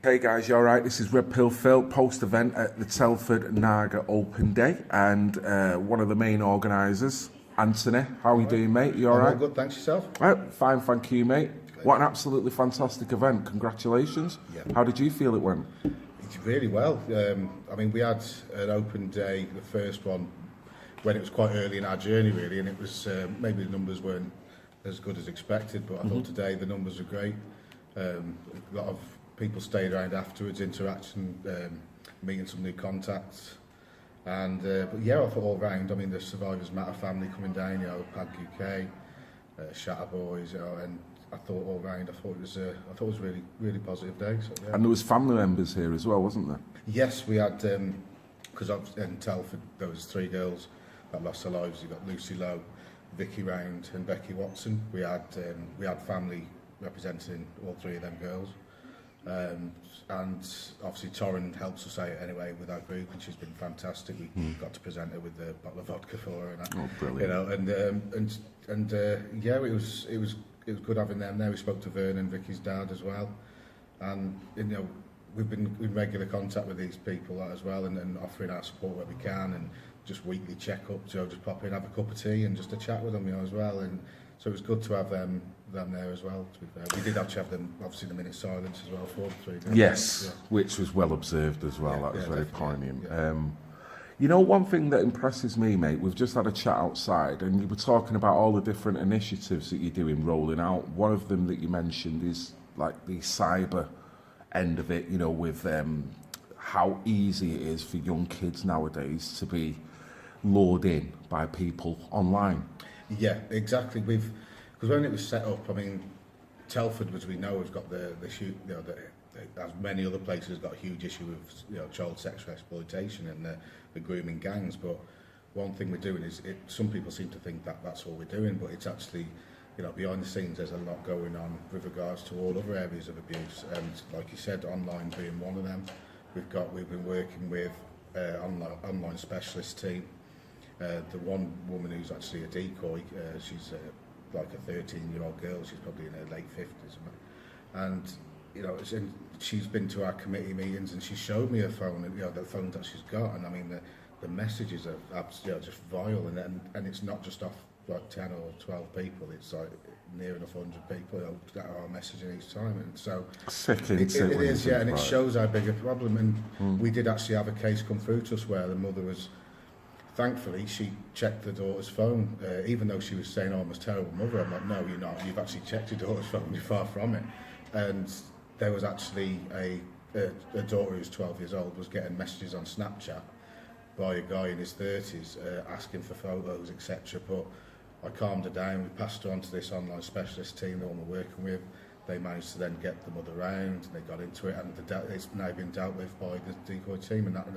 Hey guys, you alright? This is Red Pill Phil, post-event at the Telford Nagah Open Day, and one of the main organisers, Anthony. How are you doing, mate? You alright? I'm all good, thanks. Yourself? Fine, thank you, mate. What an absolutely fantastic event. Congratulations. Yeah. How did you feel it went? It's really well. I mean, we had an open day, the first one, when it was quite early in our journey, really, and it was maybe the numbers weren't as good as expected, but I thought today the numbers were great. A lot of people stayed around afterwards, interaction, meeting some new contacts, and but yeah, I thought all round. I mean, the Survivors Matter family coming down, you know, PAG UK, Shatter Boys, you know, and I thought all round, I thought it was a really, really positive day. So, yeah. And there was family members here as well, wasn't there? Yes, we had, because in Telford there was 3 girls that lost their lives. You got Lucy Lowe, Vicky Round, and Becky Watson. We had family representing all 3 of them girls. And obviously Torrin helps us out anyway with our group, and she's been fantastic. We got to present her with a bottle of vodka for her, and that, brilliant! You know, and yeah, it was good having them there. We spoke to Vernon, Vicky's dad, as well, and you know, we've been in regular contact with these people as well, and offering our support where we can, and just weekly check-ups, you know, just pop in, have a cup of tea, and just a chat with them, you know, as well. And so it was good to have them there as well, to be fair. We did actually have them, obviously, in a minute's silence as well for the 3 days. Yes, yeah. Which was well observed as well. Yeah, that was very poignant. Yeah. You know, one thing that impresses me, mate, we've just had a chat outside, and you were talking about all the different initiatives that you're doing, rolling out. One of them that you mentioned is like the cyber end of it, you know, with how easy it is for young kids nowadays to be lured in by people online. Yeah, exactly. Because when it was set up, I mean, Telford, as we know, has got the you know, as many other places, got a huge issue with, you know, child sexual exploitation and the grooming gangs. But one thing we're doing is, some people seem to think that that's all we're doing, but it's actually, you know, behind the scenes there's a lot going on with regards to all other areas of abuse, and like you said, online being one of them. We've been working with online specialist team. The one woman who's actually a decoy, she's like a 13-year-old girl, she's probably in her late 50s, and you know, she's been to our committee meetings, and she showed me her phone, and you know, the phone that she's got, and I mean the messages are absolutely, you know, just vile, and it's not just off like 10 or 12 people, it's like near enough 100 people, you know, that are messaging each time, and so it is, yeah, and it shows how big a problem. And we did actually have a case come through to us where the mother was, thankfully, she checked the daughter's phone, even though she was saying, "Oh, I'm a terrible mother." I'm like, "No, you're not. You've actually checked your daughter's phone. You're far from it." And there was actually a daughter who's 12 years old was getting messages on Snapchat by a guy in his 30s asking for photos, etc. But I calmed her down. We passed her on to this online specialist team, the one we're working with. They managed to then get the mother round, and they got into it, and it's now been dealt with by the decoy team, and that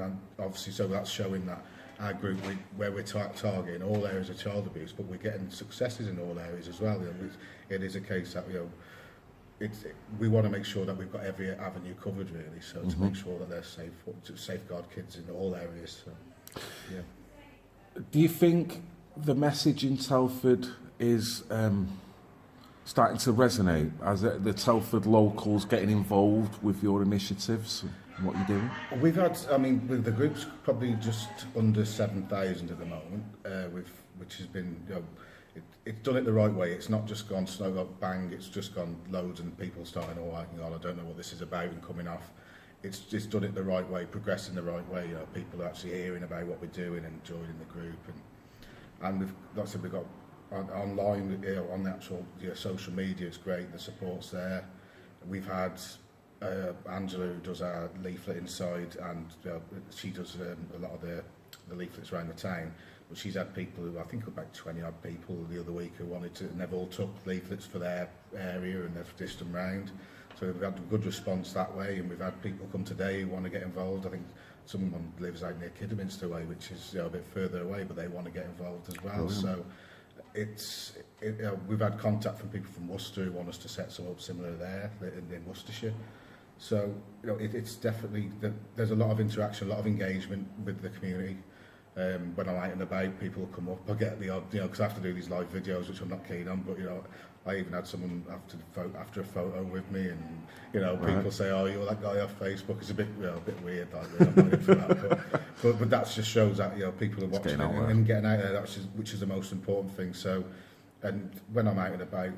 obviously, so that's showing that our group, where we're targeting all areas of child abuse, but we're getting successes in all areas as well. You know, it is a case that, you know, we want to make sure that we've got every avenue covered, really, so to make sure that they're safe, to safeguard kids in all areas. So, yeah. Do you think the message in Telford is starting to resonate, as the Telford locals getting involved with your initiatives and what you're doing? We've had, I mean, with the group's probably just under 7,000 at the moment, which has been, you know, it's done it the right way. It's not just gone snow up bang, it's just gone loads and people starting, "Oh, hang on, I don't know what this is about," and coming off. It's just done it the right way, progressing the right way. You know, people are actually hearing about what we're doing and joining the group, and we've, like I said, we've got online, you know, on the actual, you know, social media. It's great. The support's there. We've had Angela, who does our leaflet inside, and she does a lot of the leaflets around the town. But she's had people who, I think about 20 odd people the other week, who wanted to, and they've all took leaflets for their area and they've dished them round. So we've had a good response that way, and we've had people come today who want to get involved. I think someone lives out near Kidderminster way, which is, you know, a bit further away, but they want to get involved as well. Brilliant. So we've had contact from people from Worcester who want us to set some up similar there in Worcestershire. So, you know, it's definitely, there's a lot of interaction, a lot of engagement with the community. When I'm out and about, people will come up. I get the odd, you know, because I have to do these live videos, which I'm not keen on, but, you know, I even had someone after a photo with me, and you know, people say, "Oh, you're that guy off Facebook." It's a bit, a bit weird, like I'm not in for that. But that just shows that, you know, people are watching and getting out there. Which is the most important thing. So, and when I'm out and about,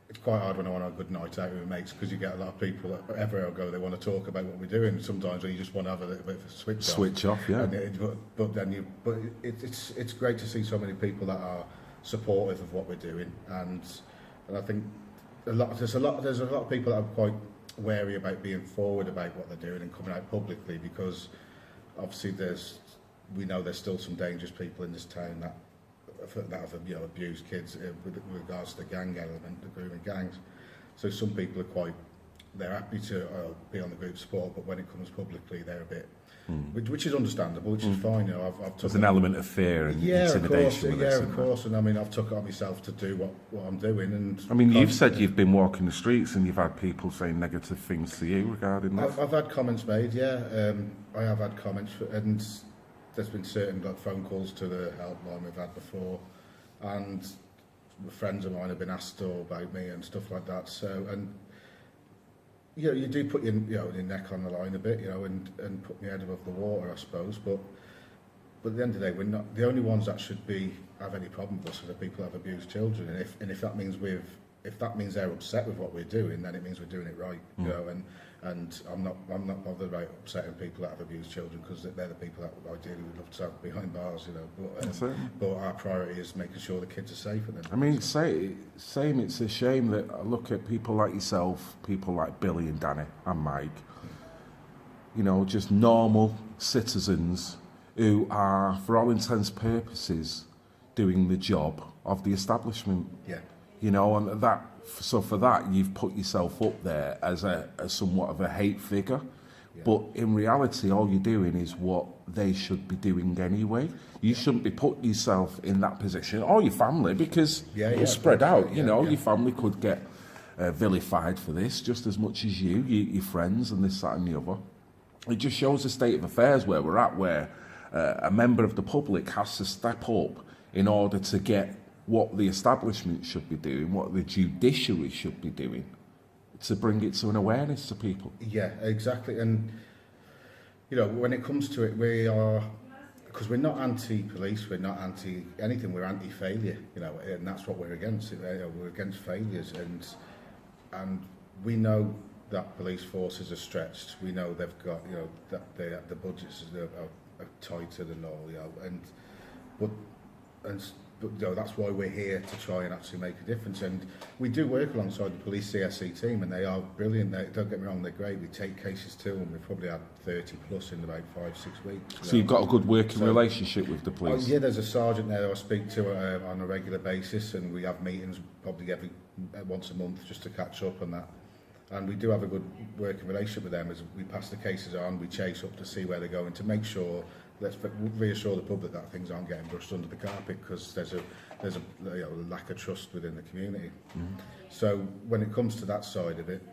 it's quite hard when I want a good night out with mates, because you get a lot of people that everywhere I go, they want to talk about what we're doing. Sometimes you just want to have a little bit of a switch off. Yeah. And but it's great to see so many people that are supportive of what we're doing, and I think there's a lot of people that are quite wary about being forward about what they're doing and coming out publicly, because obviously we know there's still some dangerous people in this town that have, you know, abused kids with regards to the gang element, the grooming gangs. So some people are they're happy to be on the group support, but when it comes publicly, they're a bit, which is understandable, which is fine. You know, there's an element of fear and intimidation with this. Of course. And I mean, I've took it on myself to do what I'm doing. And I mean, you've said you've been walking the streets and you've had people saying negative things to you regarding that. I've had comments made, yeah. I have had comments, and there's been certain phone calls to the helpline we've had before, and friends of mine have been asked about me and stuff like that. So, and you know, you do put your neck on the line a bit, you know, and put your head above the water, I suppose. But at the end of the day, we're not the only ones that should have any problem with us are the people that have abused children. And if that means they're upset with what we're doing, then it means we're doing it right, you know. And I'm not bothered about upsetting people that have abused children, because they're the people that ideally would love to have behind bars, you know. But our priority is making sure the kids are safe. I mean, it's a shame that I look at people like yourself, people like Billy and Danny and Mike, you know, just normal citizens who are, for all intents and purposes, doing the job of the establishment. Yeah. You know, and so for that, you've put yourself up there as somewhat of a hate figure. Yeah. But in reality, all you're doing is what they should be doing anyway. You shouldn't be putting yourself in that position, or your family, because it'll spread out. You know, your family could get vilified for this just as much as your friends, and this, that, and the other. It just shows the state of affairs where we're at, where a member of the public has to step up in order to get what the establishment should be doing, what the judiciary should be doing, to bring it to an awareness to people. Yeah, exactly. And, you know, when it comes to it, because we're not anti-police, we're not anti-anything, we're anti-failure, you know, and that's what we're against. You know, we're against failures, and we know that police forces are stretched. We know they've got, you know, that the budgets are tighter than all, you know, but you know, that's why we're here, to try and actually make a difference. And we do work alongside the police CSC team, and they are brilliant. Don't get me wrong, they're great. We take cases to them. We've probably had 30 plus in about 5-6 weeks. So you've got a good working relationship with the police? Yeah, there's a sergeant there I speak to on a regular basis, and we have meetings probably once a month just to catch up on that. And we do have a good working relationship with them. As we pass the cases on, we chase up to see where they're going, to make sure, let's reassure the public that things aren't getting brushed under the carpet, because there's a you know, lack of trust within the community. So when it comes to that side of it,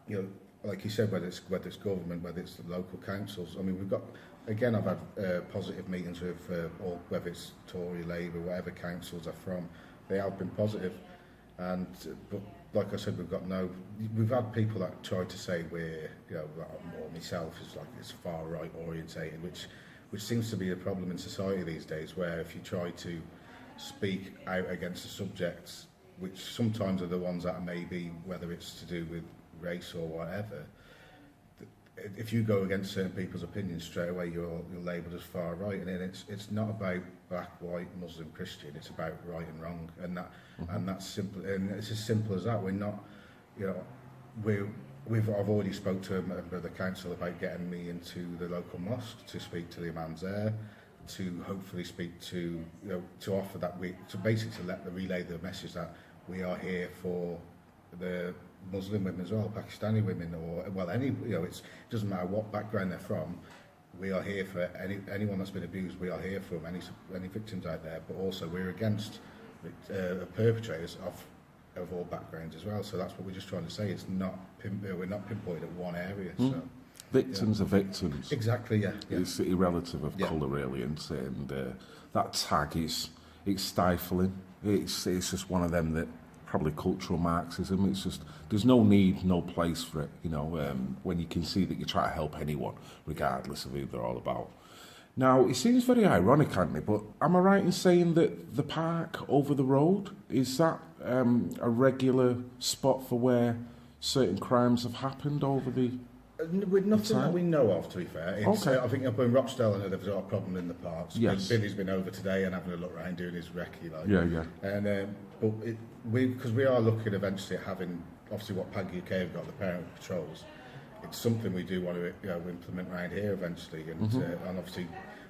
you know, like you said, whether it's government, whether it's the local councils, I mean, we've got, again, I've had positive meetings with all, whether it's Tory, Labour, whatever councils are from, they have been positive. And but like I said, we've had people that try to say we're, you know, or myself is like, it's far right orientated, which seems to be a problem in society these days, where if you try to speak out against the subjects, which sometimes are the ones that may be, whether it's to do with race or whatever, if you go against certain people's opinions straight away, you're labelled as far right. And it's not about black, white, Muslim, Christian. It's about right and wrong, and that's simple. And it's as simple as that. We're not, you know, I've already spoke to a member of the council about getting me into the local mosque to speak to the imams there, to hopefully speak to, you know, to offer that, to basically relay the message that we are here for the Muslim women as well, Pakistani women, or, well, any, you know, it doesn't matter what background they're from. We are here for anyone that's been abused. We are here for them, any victims out there, but also we're against perpetrators of all backgrounds as well. So that's what we're just trying to say. It's not we're not pinpointed at one area. So victims are victims. Exactly. Yeah. It's irrelative of colour, really, isn't it? And that tag it's stifling. It's just one of them that probably cultural Marxism. It's just, there's no need, no place for it, when you can see that you try to help anyone, regardless of who they're all about. Now, it seems very ironic, Anthony, but am I right in saying that the park over the road, is that a regular spot for where certain crimes have happened over the With nothing that we know of, to be fair. Okay. I think up in Rochdale, I know there was a problem in the parks. Yes. Billy's been over today and having a look around doing his recce. Yeah. And because we are looking eventually at having, obviously what PAG UK have got, the parent patrols, it's something we do want to implement around here eventually. And, and obviously,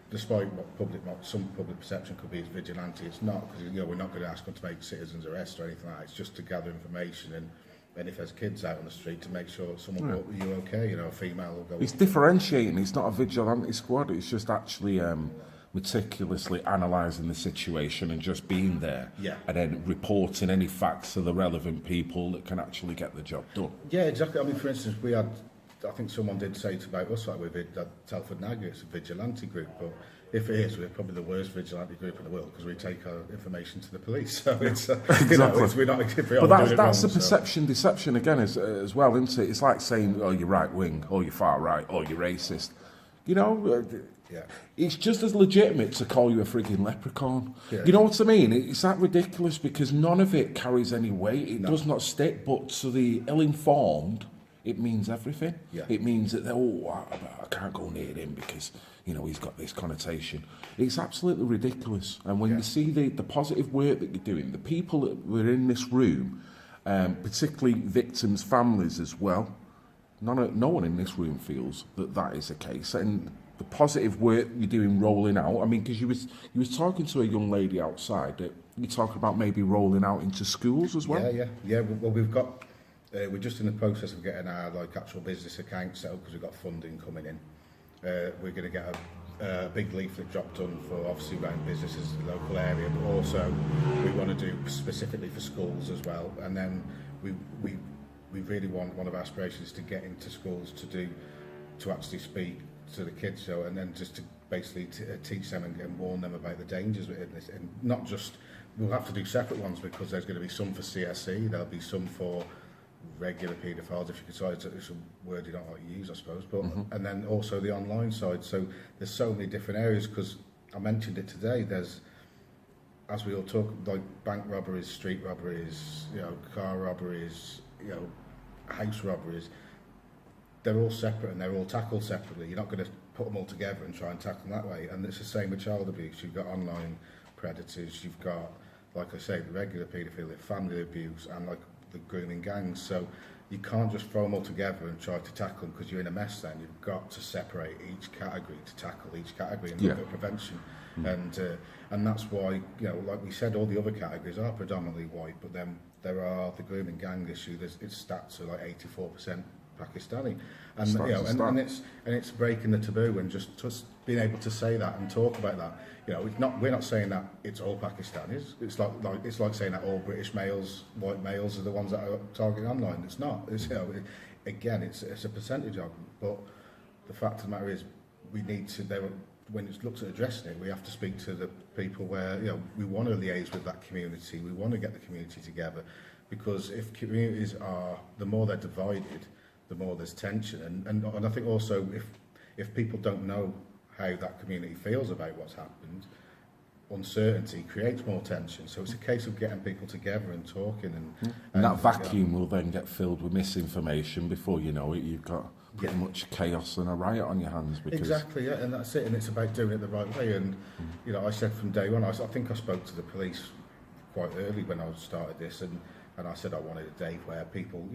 despite what some public perception could be as vigilante, it's not, because we're not going to ask them to make citizens arrests or anything like that. It's just to gather information and if there's kids out on the street, to make sure someone will, you're okay, a female will go. It's differentiating. It's not a vigilante squad. It's just actually meticulously analysing the situation and just being there. Yeah. And then reporting any facts to the relevant people that can actually get the job done. Yeah, exactly. I mean, for instance, we had, I think someone did say about us, like we did that Telford Nagah, it's a vigilante group, but if it is, we're probably the worst vigilante group in the world because we take our information to the police. So it's, exactly. We're not. But that's the perception, deception again as well, isn't it? It's like saying, oh, you're right wing, or you're far right, or you're racist. Yeah. It's just as legitimate to call you a frigging leprechaun. Yeah. You know what I mean? It's that ridiculous because none of it carries any weight. It does not stick, but to the ill-informed, it means everything. Yeah. It means that, I can't go near him because, he's got this connotation. It's absolutely ridiculous. And when you see the positive work that you're doing, the people that were in this room, particularly victims' families as well, no one in this room feels that is the case. And the positive work you're doing rolling out, I mean, because you was talking to a young lady outside that you're talking about maybe rolling out into schools as well. Yeah. Well, we've got. We're just in the process of getting our actual business account set up because we've got funding coming in. We're going to get a big leaflet drop done for obviously around businesses in the local area, but also we want to do specifically for schools as well. And then we really want, one of our aspirations is to get into schools to actually speak to the kids, and then just to basically teach them and warn them about the dangers in this, and not just, we'll have to do separate ones because there's going to be some for CSE, there'll be some for regular paedophiles, if you could say, it's a word you don't like to use, I suppose, but and then also the online side. So there's so many different areas, because I mentioned it today, there's, as we all talk, like bank robberies, street robberies, car robberies, house robberies, they're all separate and they're all tackled separately. You're not going to put them all together and try and tackle them that way. And it's the same with child abuse. You've got online predators, you've got, like I say, the regular paedophilia, family abuse, and like the grooming gangs. So you can't just throw them all together and try to tackle them because you're in a mess then. You've got to separate each category to tackle each category and look at prevention. And that's why, like we said, all the other categories are predominantly white, but then there are the grooming gang issue. Its stats are like 84% Pakistani, and it's breaking the taboo and just being able to say that and talk about that. We're not saying that it's all Pakistanis. It's like saying that all British males, white males, are the ones that are targeting online. It's not. It's again, it's a percentage of them. But the fact of the matter is, we need to. When it looks at addressing it, we have to speak to the people where we want to liaise with that community. We want to get the community together, because if communities are, the more they're divided, the more there's tension, and I think also if people don't know how that community feels about what's happened, uncertainty creates more tension. So it's a case of getting people together and talking, and that vacuum will then get filled with misinformation. Before you know it, you've got pretty much chaos and a riot on your hands. Because exactly, and that's it. And it's about doing it the right way. And I said from day one, I think I spoke to the police quite early when I started this, and I said I wanted a day where people,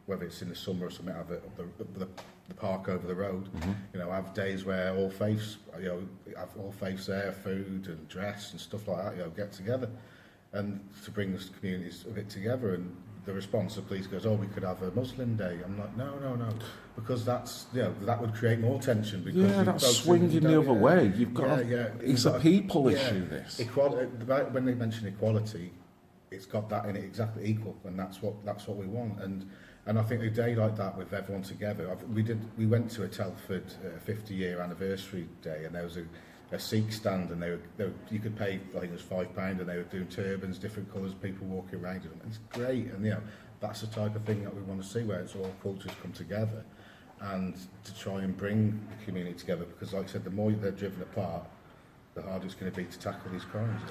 whether it's in the summer or something, have the park over the road, have days where all faiths, have all faiths there, food and dress and stuff like that, get together, and to bring the communities a bit together. And the response of the police goes, we could have a Muslim day. I'm like, no, because that's, that would create more tension. Because that's swinging the other way. You've got, it's a people issue. This equality. When they mention equality, it's got that in it, exactly equal, and that's what we want. And I think a day like that with everyone together, we went to a Telford 50-year anniversary day, and there was Sikh stand, and you could pay, I think it was £5, and they were doing turbans, different colours, people walking around them. It's great, and that's the type of thing that we want to see, where it's all cultures come together, and to try and bring the community together. Because, like I said, the more they're driven apart, the harder it's going to be to tackle these crimes.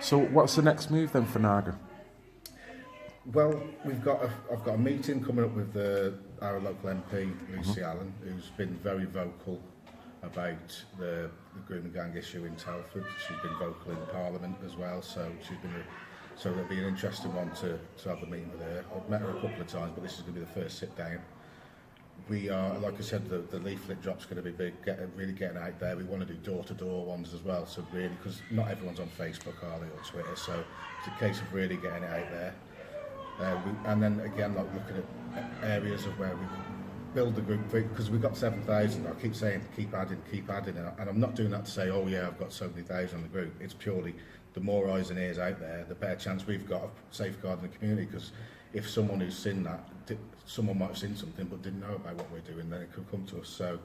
So what's the next move then for Nagah? Well, I've got a meeting coming up with our local MP, Lucy Allen, who's been very vocal about the grooming gang issue in Telford. She's been vocal in Parliament as well, so it'll be an interesting one to have a meeting with her. I've met her a couple of times, but this is going to be the first sit down. We are, like I said, the leaflet drop's going to be big, really getting out there. We want to do door-to-door ones as well, so really, because not everyone's on Facebook, are they, or Twitter, so it's a case of really getting it out there. And then again, like looking at areas of where we build the group, because we've got 7,000. I keep saying keep adding, and I'm not doing that to say, oh yeah, I've got so many thousand on the group. It's purely the more eyes and ears out there, the better chance we've got of safeguarding the community. Because if someone who's seen that, someone might have seen something but didn't know about what we're doing, then it could come to us. So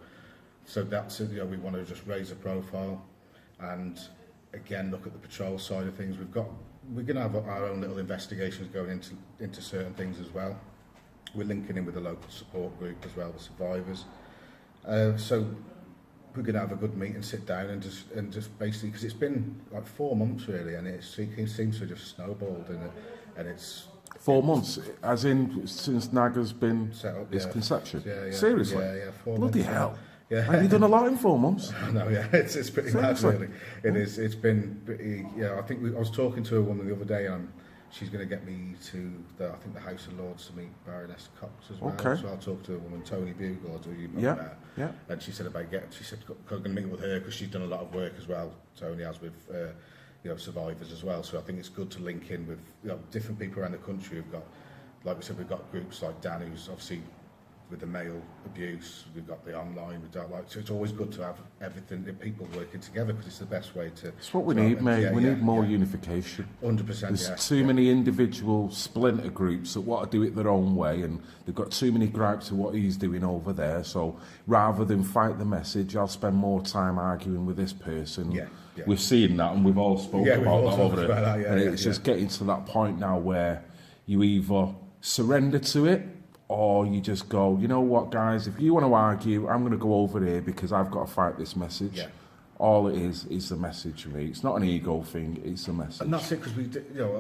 that's it. We want to just raise the profile, and again look at the patrol side of things. We're going to have our own little investigations going into certain things as well. We're linking in with a local support group as well, the survivors. So we're going to have a good meeting, sit down, and just basically, because it's been like 4 months really, and it seems to have just snowballed, and it's 4 months, as in since Nagah's been set up, its conception. Yeah. Seriously, yeah, 4 bloody months. hell. Yeah. Have you done a lot in 4 months? No, yeah, it's pretty mad, really. It is. It's been pretty. Yeah, I think I was talking to a woman the other day, and she's going to get me to the House of Lords to meet Baroness Cox as well. Okay. So I'll talk to a woman, Tony Bugle, I'll do you Yeah. And she said I'm going to meet with her because she's done a lot of work as well. Tony has with survivors as well. So I think it's good to link in with different people around the country. We've got, like we said, we've got groups like Dan, who's obviously with the male abuse. We've got the online. So it's always good to have everything, the people working together, because it's the best way to. It's what we need, mate. We need more unification. 100%. There's too many individual splinter groups that want to do it their own way, and they've got too many gripes of what he's doing over there. So rather than fight the message, I'll spend more time arguing with this person. Yeah. We've seen that, and we've all spoken about that over it. And it's just getting to that point now where you either surrender to it, or you just go, you know what, guys, if you want to argue, I'm going to go over here because I've got to fight this message. Yeah. All it is the message for me. It's not an ego thing, it's a message. And that's it, because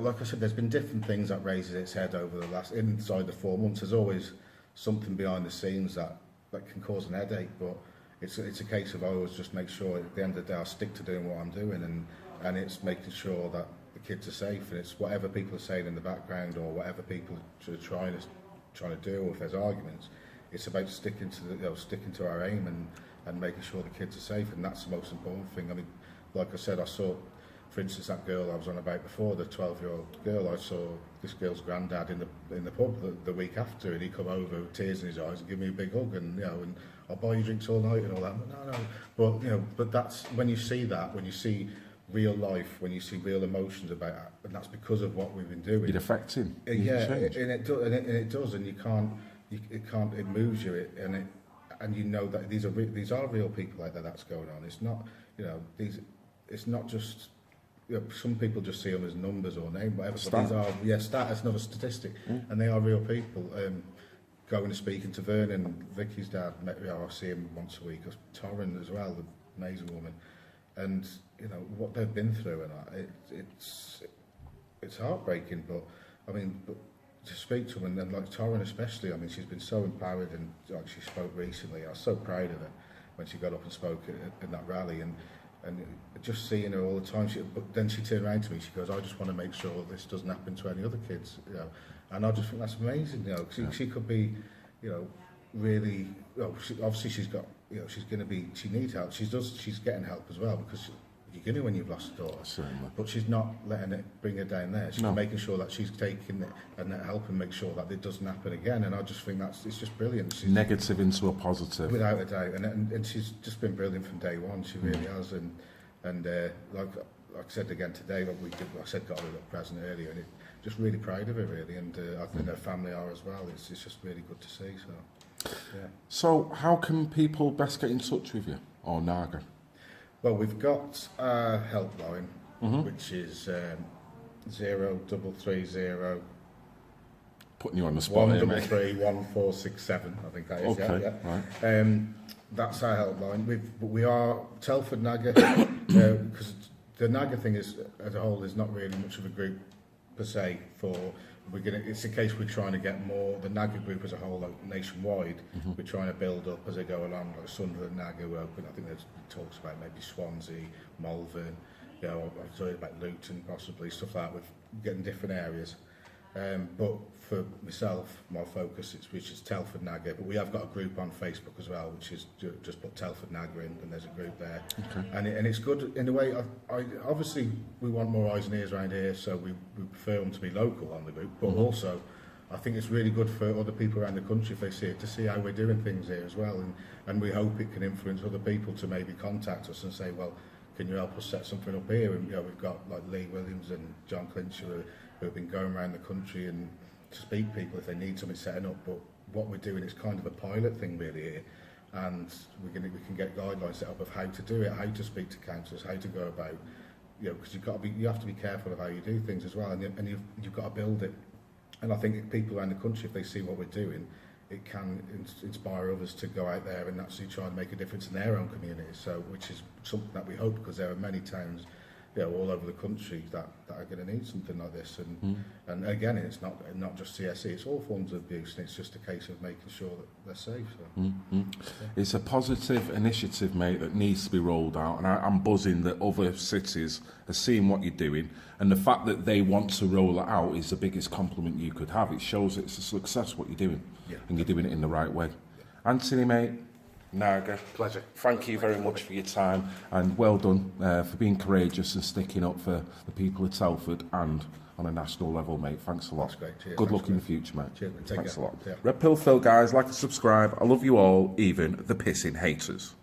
like I said, there's been different things that raises its head over the inside the 4 months. There's always something behind the scenes that can cause an headache, but it's a case of I always just make sure at the end of the day I stick to doing what I'm doing, and it's making sure that the kids are safe, and it's whatever people are saying in the background or whatever people are trying to do, or if there's arguments, it's about sticking to our aim and making sure the kids are safe, and that's the most important thing. I mean, like I said, I saw, for instance, that girl I was on about before, the 12-year-old girl. I saw this girl's granddad in the pub the week after, and he come over with tears in his eyes and give me a big hug, and I'll buy you drinks all night and all that. But no, but that's when you see that, when you see real life, when you see real emotions about it, and that's because of what we've been doing. It affects him. And it does, and it moves you, and you know that these are real people out there that's going on. It's not, it's not just, some people just see them as numbers or name, whatever. But these are, that's another statistic, and they are real people. Going and speaking to Vernon, Vicky's dad, I see him once a week. Torrin as well, the amazing woman, and what they've been through, and it's heartbreaking. But I mean, to speak to them, and like Torrin especially, I mean, she's been so empowered, and like she spoke recently. I was so proud of her when she got up and spoke in that rally, and just seeing her all the time. But then she turned around to me. She goes, "I just want to make sure this doesn't happen to any other kids." And I just think that's amazing. She could be, really. Obviously, she's got. She's going to be. She needs help. She's getting help as well, because you're going to when you've lost a daughter. Certainly. But she's not letting it bring her down there. She's making sure that she's taking it and helping make sure that it doesn't happen again. And I just think it's just brilliant. She's negative into a positive. Without a doubt. And she's just been brilliant from day one. She really has. And like I said again today, I said got her a little present earlier, and just really proud of her really. And I think her family are as well. It's just really good to see. So, yeah. So how can people best get in touch with you or Nagah? Well, we've got a helpline, which is 0330 Putting you on the spot here, mate. 133 1467, I think that is. Okay, yeah. right. That's our helpline. We are Telford Nagah, because the Nagah thing is, as a whole, is not really much of a group per se. It's a case we're trying to get more, the Nagah group as a whole, like nationwide, we're trying to build up as they go along, like Sunderland Nagah will open. I think there's talks about maybe Swansea, Malvern, I've heard about Luton possibly, stuff like that, with getting different areas. But for myself, my focus which is Telford Nagah, but we have got a group on Facebook as well, which is just put Telford Nagah in, and there's a group there. Okay. And it's good in a way. I obviously we want more eyes and ears around here, so we prefer them to be local on the group, but also I think it's really good for other people around the country if they see it, to see how we're doing things here as well, and we hope it can influence other people to maybe contact us and say, well, can you help us set something up here? And we've got like Lee Williams and John Clinch who have been going around the country and to speak to people if they need something setting up. But what we're doing is kind of a pilot thing really here, and we can get guidelines set up of how to do it, how to speak to councillors, how to go about, because you have to be careful of how you do things as well, and you've got to build it. And I think people around the country, if they see what we're doing, it can inspire others to go out there and actually try and make a difference in their own communities. So, which is something that we hope, because there are many towns, all over the country that are going to need something like this. And again, it's not just CSE; it's all forms of abuse, and it's just a case of making sure that they're safe. So. It's a positive initiative, mate, that needs to be rolled out, and I'm buzzing that other cities are seeing what you're doing, and the fact that they want to roll it out is the biggest compliment you could have. It shows it's a success what you're doing, and you're doing it in the right way. Anthony, mate, Nagah, Pleasure. Thank you very much for your time, and well done for being courageous and sticking up for the people of Telford and on a national level, mate. Thanks a lot. That's great. Cheers. Good luck Thanks, in the future, mate. Cheers, mate. Take Thanks care. a lot. Yeah. Red Pill Phil, guys, like and subscribe. I love you all, even the pissing haters.